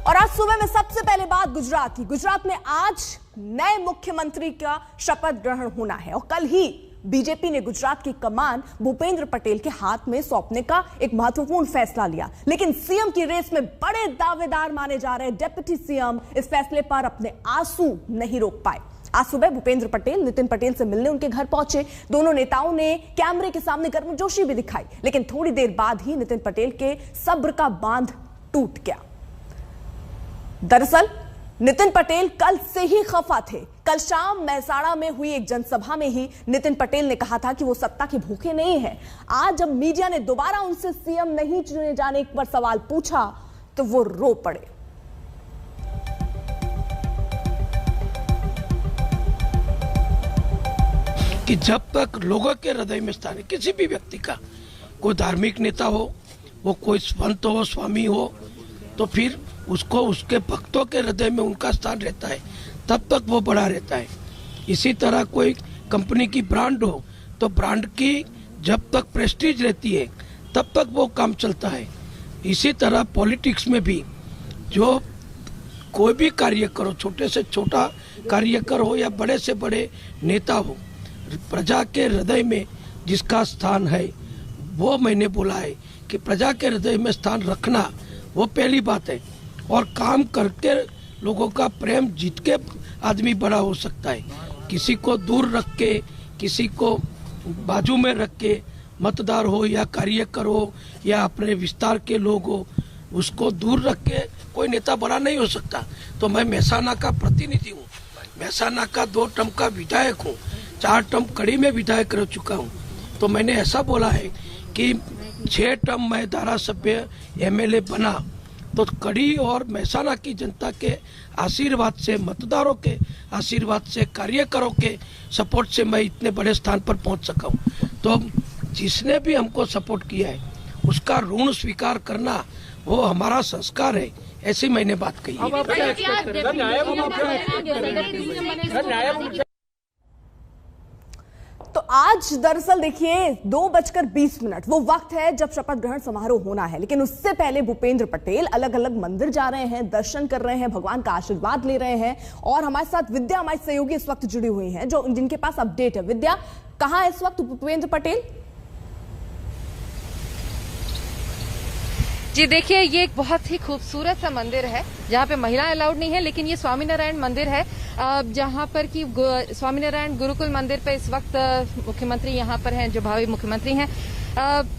और आज सुबह में सबसे पहले बात गुजरात की। गुजरात में आज नए मुख्यमंत्री का शपथ ग्रहण होना है और कल ही बीजेपी ने गुजरात की कमान भूपेंद्र पटेल के हाथ में सौंपने का एक महत्वपूर्ण फैसला लिया। लेकिन सीएम की रेस में बड़े दावेदार माने जा रहे डिप्टी सीएम इस फैसले पर अपने आंसू नहीं रोक पाए। आज सुबह भूपेंद्र पटेल नितिन पटेल से मिलने उनके घर पहुंचे। दोनों नेताओं ने कैमरे के सामने गर्मजोशी भी दिखाई, लेकिन थोड़ी देर बाद ही नितिन पटेल के सब्र का बांध टूट गया। दरअसल नितिन पटेल कल से ही खफा थे। कल शाम मेहसाणा में हुई एक जनसभा में ही नितिन पटेल ने कहा था कि वो सत्ता के भूखे नहीं हैं। आज जब मीडिया ने दोबारा उनसे सीएम नहीं चुने जाने पर सवाल पूछा तो वो रो पड़े। कि जब तक लोगों के हृदय में स्थान है किसी भी व्यक्ति का, कोई धार्मिक नेता हो, वो कोई संत हो, स्वामी हो, तो फिर उसको उसके भक्तों के हृदय में उनका स्थान रहता है, तब तक वो बड़ा रहता है। इसी तरह कोई कंपनी की ब्रांड हो तो ब्रांड की जब तक प्रेस्टीज रहती है तब तक वो काम चलता है। इसी तरह पॉलिटिक्स में भी जो कोई भी कार्य करो, छोटे से छोटा कार्यकर हो या बड़े से बड़े नेता हो, प्रजा के हृदय में जिसका स्थान है वो मैंने बोला है कि प्रजा के हृदय में स्थान रखना वो पहली बात है। और काम करके लोगों का प्रेम जीत के आदमी बड़ा हो सकता है। किसी को दूर रख के, किसी को बाजू में रख के, मतदार हो या कार्यकर हो या अपने विस्तार के लोग हो, उसको दूर रख के कोई नेता बड़ा नहीं हो सकता। तो मैं मेहसाणा का प्रतिनिधि हूँ, मेहसाणा का 2 टर्म का विधायक हूँ, 4 टर्म कड़ी में विधायक रह चुका हूँ। तो मैंने ऐसा बोला है कि 6 टर्म मैं धारासभ्य एमएलए बना तो कड़ी और मेहसाणा की जनता के आशीर्वाद से, मतदारों के आशीर्वाद से, कार्यकरों के सपोर्ट से मैं इतने बड़े स्थान पर पहुंच सका हूं। तो जिसने भी हमको सपोर्ट किया है उसका ऋण स्वीकार करना वो हमारा संस्कार है, ऐसी मैंने बात कही है। तो आज दरअसल देखिए 2:20 वो वक्त है जब शपथ ग्रहण समारोह होना है, लेकिन उससे पहले भूपेंद्र पटेल अलग अलग मंदिर जा रहे हैं, दर्शन कर रहे हैं, भगवान का आशीर्वाद ले रहे हैं। और हमारे साथ विद्या, हमारी सहयोगी इस वक्त जुड़ी हुई हैं, जो जिनके पास अपडेट है। विद्या, कहां है इस वक्त भूपेंद्र पटेल? जी देखिए, ये एक बहुत ही खूबसूरत सा मंदिर है जहाँ पे महिलाएं अलाउड नहीं है, लेकिन ये स्वामीनारायण मंदिर है जहाँ पर कि स्वामीनारायण गुरुकुल मंदिर पे इस वक्त मुख्यमंत्री यहाँ पर हैं, जो भावी मुख्यमंत्री हैं।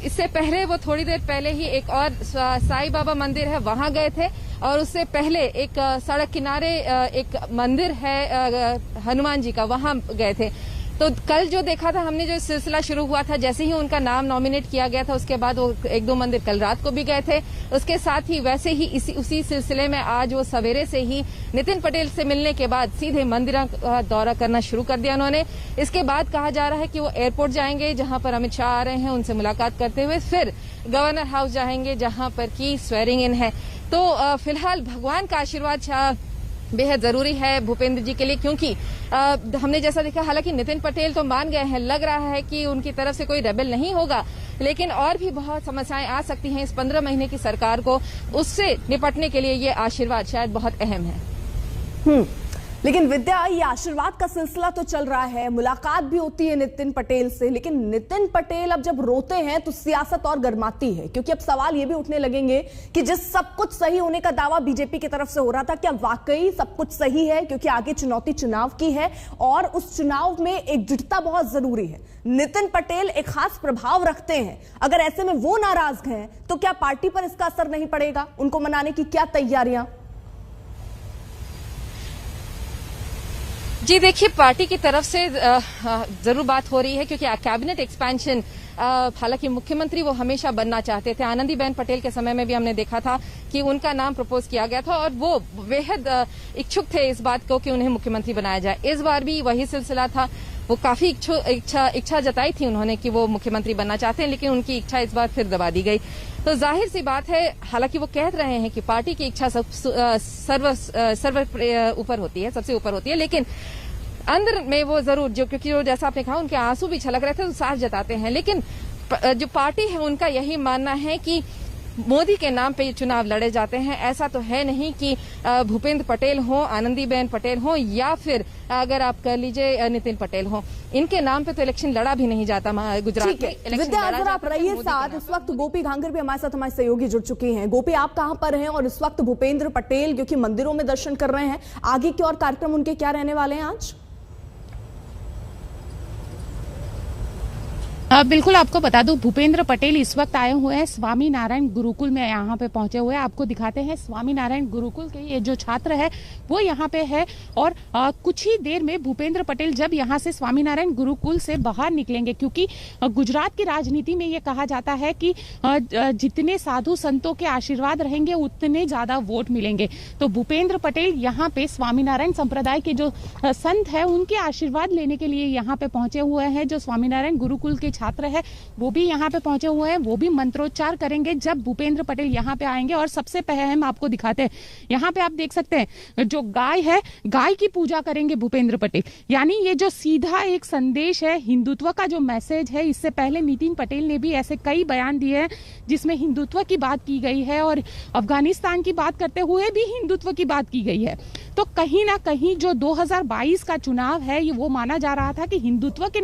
इससे पहले वो थोड़ी देर पहले ही एक और साईं बाबा मंदिर है वहां गए थे, और उससे पहले एक सड़क किनारे एक मंदिर है हनुमान जी का, वहां गए थे। तो कल जो देखा था हमने, जो सिलसिला शुरू हुआ था, जैसे ही उनका नाम नॉमिनेट किया गया था उसके बाद वो 1-2 मंदिर कल रात को भी गए थे। उसके साथ ही वैसे ही उसी सिलसिले में आज वो सवेरे से ही नितिन पटेल से मिलने के बाद सीधे मंदिरों का दौरा करना शुरू कर दिया उन्होंने। इसके बाद कहा जा रहा है कि वो एयरपोर्ट जाएंगे जहां पर अमित शाह आ रहे हैं, उनसे मुलाकात करते हुए फिर गवर्नर हाउस जाएंगे जहां पर की स्वेरिंग इन है। तो फिलहाल भगवान का आशीर्वाद बेहद जरूरी है भूपेंद्र जी के लिए, क्योंकि हमने जैसा देखा, हालांकि नितिन पटेल तो मान गए हैं, लग रहा है कि उनकी तरफ से कोई रेबेल नहीं होगा, लेकिन और भी बहुत समस्याएं आ सकती हैं इस 15 महीने की सरकार को, उससे निपटने के लिए ये आशीर्वाद शायद बहुत अहम है। लेकिन विद्या, ये आशीर्वाद का सिलसिला तो चल रहा है, मुलाकात भी होती है नितिन पटेल से, लेकिन नितिन पटेल अब जब रोते हैं तो सियासत और गर्माती है, क्योंकि अब सवाल ये भी उठने लगेंगे कि जिस सब कुछ सही होने का दावा बीजेपी की तरफ से हो रहा था, क्या वाकई सब कुछ सही है? क्योंकि आगे चुनौती चुनाव की है और उस चुनाव में एकजुटता बहुत जरूरी है। नितिन पटेल एक खास प्रभाव रखते हैं, अगर ऐसे में वो नाराज हैं तो क्या पार्टी पर इसका असर नहीं पड़ेगा? उनको मनाने की क्या तैयारियां? जी देखिए, पार्टी की तरफ से जरूर बात हो रही है, क्योंकि कैबिनेट एक्सपेंशन, हालांकि मुख्यमंत्री वो हमेशा बनना चाहते थे। आनंदीबेन पटेल के समय में भी हमने देखा था कि उनका नाम प्रपोज किया गया था और वो बेहद इच्छुक थे इस बात को कि उन्हें मुख्यमंत्री बनाया जाए। इस बार भी वही सिलसिला था, वो काफी इच्छा जताई थी उन्होंने कि वो मुख्यमंत्री बनना चाहते हैं, लेकिन उनकी इच्छा इस बार फिर दबा दी गई। तो जाहिर सी बात है, हालांकि वो कह रहे हैं कि पार्टी की इच्छा सर्व ऊपर होती है, सबसे ऊपर होती है, लेकिन अंदर में वो जरूर क्योंकि जैसा आपने कहा उनके आंसू भी छलक रहे थे तो साफ जताते हैं। लेकिन जो पार्टी है उनका यही मानना है कि मोदी के नाम पे ये चुनाव लड़े जाते हैं। ऐसा तो है नहीं कि भूपेंद्र पटेल हो, आनंदीबेन पटेल हो, या फिर अगर आप कह लीजिए नितिन पटेल हो, इनके नाम पे तो इलेक्शन लड़ा भी नहीं जाता गुजरात में। विद्या, अगर आप रहिए साथ, इस वक्त गोपी घांगर भी हमारे साथ, हमारे सहयोगी जुड़ चुकी हैं। गोपी, आप कहां पर हैं और इस वक्त भूपेंद्र पटेल क्योंकि मंदिरों में दर्शन कर रहे हैं, आगे के और कार्यक्रम उनके क्या रहने वाले हैं आज? बिल्कुल, आपको बता दूं, भूपेंद्र पटेल इस वक्त आए हुए हैं स्वामी नारायण गुरुकुल में, यहाँ पे पहुंचे हुए हैं। आपको दिखाते हैं, स्वामी नारायण गुरुकुल के ये जो छात्र है वो यहाँ पे है और कुछ ही देर में भूपेंद्र पटेल जब यहाँ से स्वामी नारायण गुरुकुल से बाहर निकलेंगे, क्योंकि गुजरात की राजनीति में ये कहा जाता है कि जितने साधु संतों के आशीर्वाद रहेंगे उतने ज्यादा वोट मिलेंगे। तो भूपेंद्र पटेल यहाँ पे स्वामीनारायण संप्रदाय के जो संत है उनके आशीर्वाद लेने के लिए यहाँ पे पहुंचे हुए हैं। जो स्वामीनारायण गुरुकुल के छात्र है वो भी यहाँ पे पहुंचे हुए हैं, वो भी मंत्रोच्चार करेंगे जब भूपेंद्र पटेल यहाँ पे आएंगे। और सबसे पहले हम आपको दिखाते हैं, यहाँ पे आप देख सकते हैं जो गाय है, गाय की पूजा करेंगे भूपेंद्र पटेल। यानी ये जो सीधा एक संदेश है, हिंदुत्व का जो मैसेज है। इससे पहले नितिन पटेल ने भी ऐसे कई बयान दिए हैं जिसमें हिंदुत्व की बात की गई है और अफगानिस्तान की बात करते हुए भी हिंदुत्व की बात की गई है। तो कहीं ना कहीं जो 2022 का चुनाव है ये वो माना जा रहा था कि हिंदुत्व के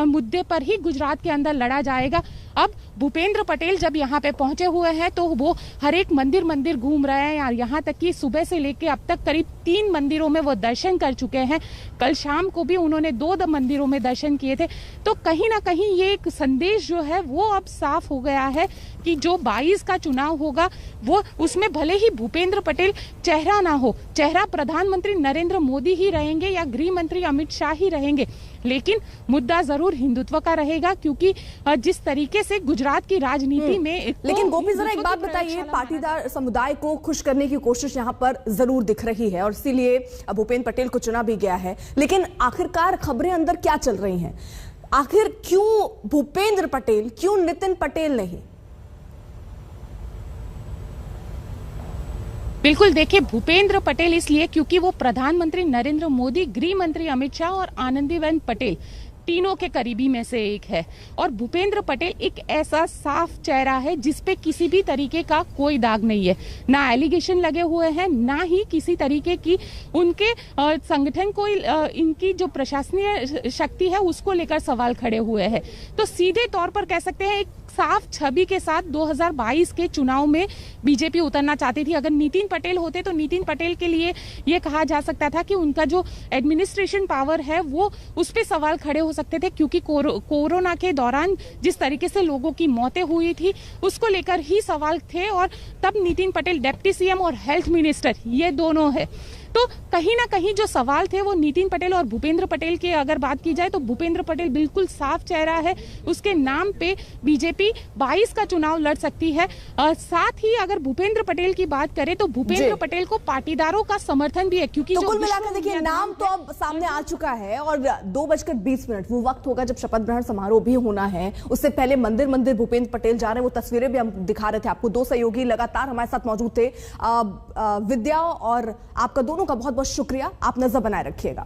मुद्दे पर ही गुजरात के अंदर लड़ा जाएगा। अब भूपेंद्र पटेल जब यहाँ पे पहुंचे हुए हैं तो वो हर एक मंदिर घूम रहे हैं यार। यहाँ तक कि सुबह से लेके अब तक करीब 3 मंदिरों में वो दर्शन कर चुके हैं। कल शाम को भी उन्होंने 2 मंदिरों में दर्शन किए थे। तो कहीं ना कहीं ये एक संदेश जो है वो अब साफ हो गया है कि जो 22 का चुनाव होगा वो उसमें भले ही भूपेंद्र पटेल चेहरा ना हो, चेहरा प्रधानमंत्री नरेंद्र मोदी ही रहेंगे या गृह मंत्री अमित शाह ही रहेंगे, लेकिन मुद्दा जरूर हिंदुत्व का रहेगा। क्योंकि जिस तरीके से गुजरात की राजनीति में लेकिन गोपी जरा एक बात बताइए, पाटीदार समुदाय को खुश करने की कोशिश यहाँ पर जरूर दिख रही है और इसीलिए भूपेंद्र पटेल को चुना भी गया है। लेकिन आखिरकार खबरें अंदर क्या चल रही हैं? आखिर क्यों भूपेंद्र पटेल, क्यों नितिन पटेल नहीं? बिल्कुल, देखिए, भूपेंद्र पटेल इसलिए क्योंकि वो प्रधानमंत्री नरेंद्र मोदी, गृह मंत्री अमित शाह और आनंदीबेन पटेल तीनों के करीबी में से एक है। और भूपेंद्र पटेल एक ऐसा साफ चेहरा है जिसपे किसी भी तरीके का कोई दाग नहीं है, ना एलिगेशन लगे हुए हैं, ना ही किसी तरीके की उनके संगठन को, इनकी जो प्रशासनीय शक्ति है उसको लेकर सवाल खड़े हुए हैं। तो सीधे तौर पर कह सकते हैं एक साफ छवि के साथ 2022 के चुनाव में बीजेपी उतरना चाहती थी। अगर नितिन पटेल होते तो नितिन पटेल के लिए ये कहा जा सकता था कि उनका जो एडमिनिस्ट्रेशन पावर है वो उस पर सवाल खड़े हो सकते थे, क्योंकि कोरोना के दौरान जिस तरीके से लोगों की मौतें हुई थी उसको लेकर ही सवाल थे। और तब नितिन पटेल डिप्टी सीएम और हेल्थ मिनिस्टर ये दोनों है। तो कहीं ना कहीं जो सवाल थे वो नितिन पटेल और भूपेंद्र पटेल की अगर बात की जाए तो भूपेंद्र पटेल बिल्कुल साफ चेहरा है, उसके नाम पे बीजेपी 22 का चुनाव लड़ सकती है। साथ ही अगर भूपेंद्र पटेल की बात करें तो भूपेंद्र पटेल को पाटीदारों का समर्थन भी है, क्योंकि तो कुल मिलाकर देखिए नाम तो अब सामने आ चुका है और 2:20 वो वक्त होगा जब शपथ ग्रहण समारोह भी होना है। उससे पहले मंदिर भूपेंद्र पटेल जा रहे हैं, वो तस्वीरें भी हम दिखा रहे थे आपको। 2 सहयोगी लगातार हमारे साथ मौजूद थे। विद्या और आपका दोनों का बहुत बहुत शुक्रिया, आप नजर बनाए रखिएगा।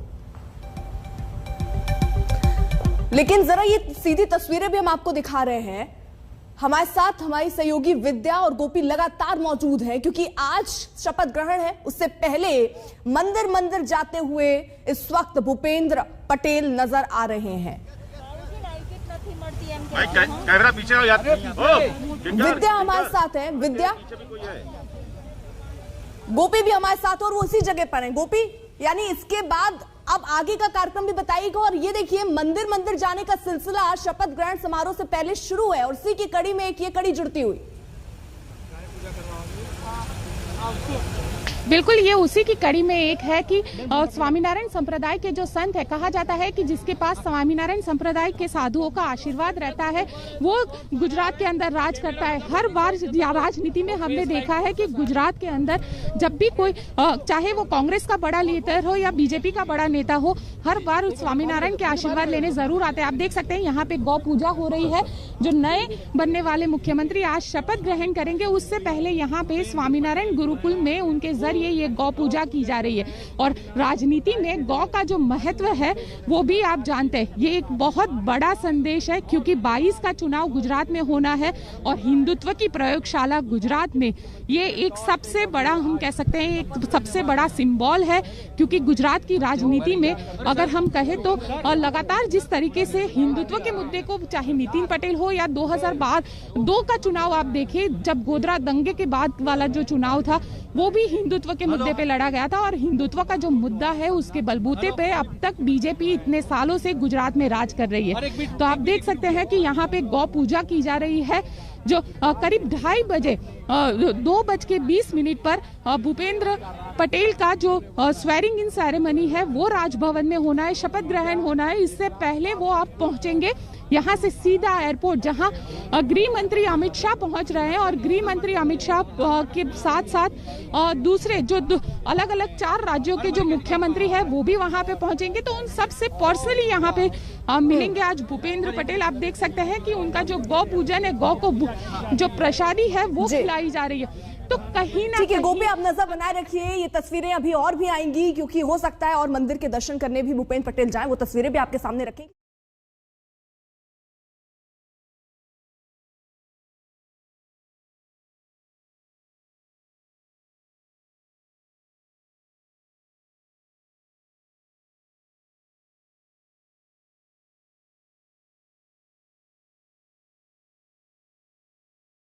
लेकिन जरा ये सीधी तस्वीरें भी हम आपको दिखा रहे हैं। हमारे साथ हमारी सहयोगी विद्या और गोपी लगातार मौजूद हैं क्योंकि आज शपथ ग्रहण है। उससे पहले मंदिर जाते हुए इस वक्त भूपेंद्र पटेल नजर आ रहे हैं। कैमरा पीछे हो यार। विद्या हमारे साथ है, विद्या, गोपी भी हमारे साथ और वो उसी जगह पर हैं। गोपी, यानी इसके बाद अब आगे का कार्यक्रम भी बताइएगा। और ये देखिए मंदिर जाने का सिलसिला शपथ ग्रहण समारोह से पहले शुरू है और इसी की कड़ी में एक ये कड़ी जुड़ती हुई। बिल्कुल, ये उसी की कड़ी में एक है कि स्वामीनारायण संप्रदाय के जो संत है, कहा जाता है कि जिसके पास स्वामीनारायण संप्रदाय के साधुओं का आशीर्वाद रहता है वो गुजरात के अंदर राज करता है। हर बार राजनीति में हमने देखा है कि गुजरात के अंदर जब भी कोई, चाहे वो कांग्रेस का बड़ा लीडर हो या बीजेपी का बड़ा नेता हो, हर बार स्वामीनारायण के आशीर्वाद लेने जरूर आते हैं। आप देख सकते हैं यहाँ पे गौ पूजा हो रही है। जो नए बनने वाले मुख्यमंत्री आज शपथ ग्रहण करेंगे उससे पहले यहाँ पे स्वामीनारायण गुरुकुल में उनके जरिए जरिए ये गौ पूजा की जा रही है। और राजनीति में गौ का जो महत्व है वो भी आप जानते हैं। ये एक बहुत बड़ा संदेश है क्योंकि 22 का चुनाव गुजरात में होना है और हिंदुत्व की प्रयोगशाला गुजरात में ये एक सबसे बड़ा, हम कह सकते हैं एक सबसे बड़ा सिंबल है। क्योंकि गुजरात की राजनीति में अगर हम कहें तो लगातार जिस तरीके से हिंदुत्व के मुद्दे को, चाहे नितिन पटेल हो या 2002 का चुनाव आप देखें, जब गोधरा दंगे के बाद वाला जो चुनाव था वो भी हिंदुत्व के मुद्दे पे लड़ा गया था। और हिंदुत्व का जो मुद्दा है उसके बलबूते पे अब तक बीजेपी इतने सालों से गुजरात में राज कर रही है। तो आप देख सकते हैं कि यहाँ पे गौ पूजा की जा रही है जो करीब 2:30 बजे 2:20 पर भूपेंद्र पटेल का जो स्वेरिंग इन सेरेमनी है वो राजभवन में होना है, शपथ ग्रहण होना है। इससे पहले वो आप पहुंचेंगे यहाँ से सीधा एयरपोर्ट, जहां गृह मंत्री अमित शाह पहुंच रहे हैं। और गृह मंत्री अमित शाह के साथ साथ दूसरे जो अलग अलग 4 राज्यों के जो मुख्यमंत्री हैं वो भी वहां पे पहुंचेंगे। तो उन सबसे पर्सनली यहाँ पे मिलेंगे आज भूपेंद्र पटेल। आप देख सकते हैं कि उनका जो गौ पूजन है, गौ को जो प्रसादी है वो खिलाई जा रही है। तो कहीं ना, ठीक है गोपी, आप नजर बनाए रखिए। ये तस्वीरें अभी और भी आएंगी क्योंकि हो सकता है और मंदिर के दर्शन करने भी भूपेंद्र पटेल जाएं, वो तस्वीरें भी आपके सामने रखेंगे।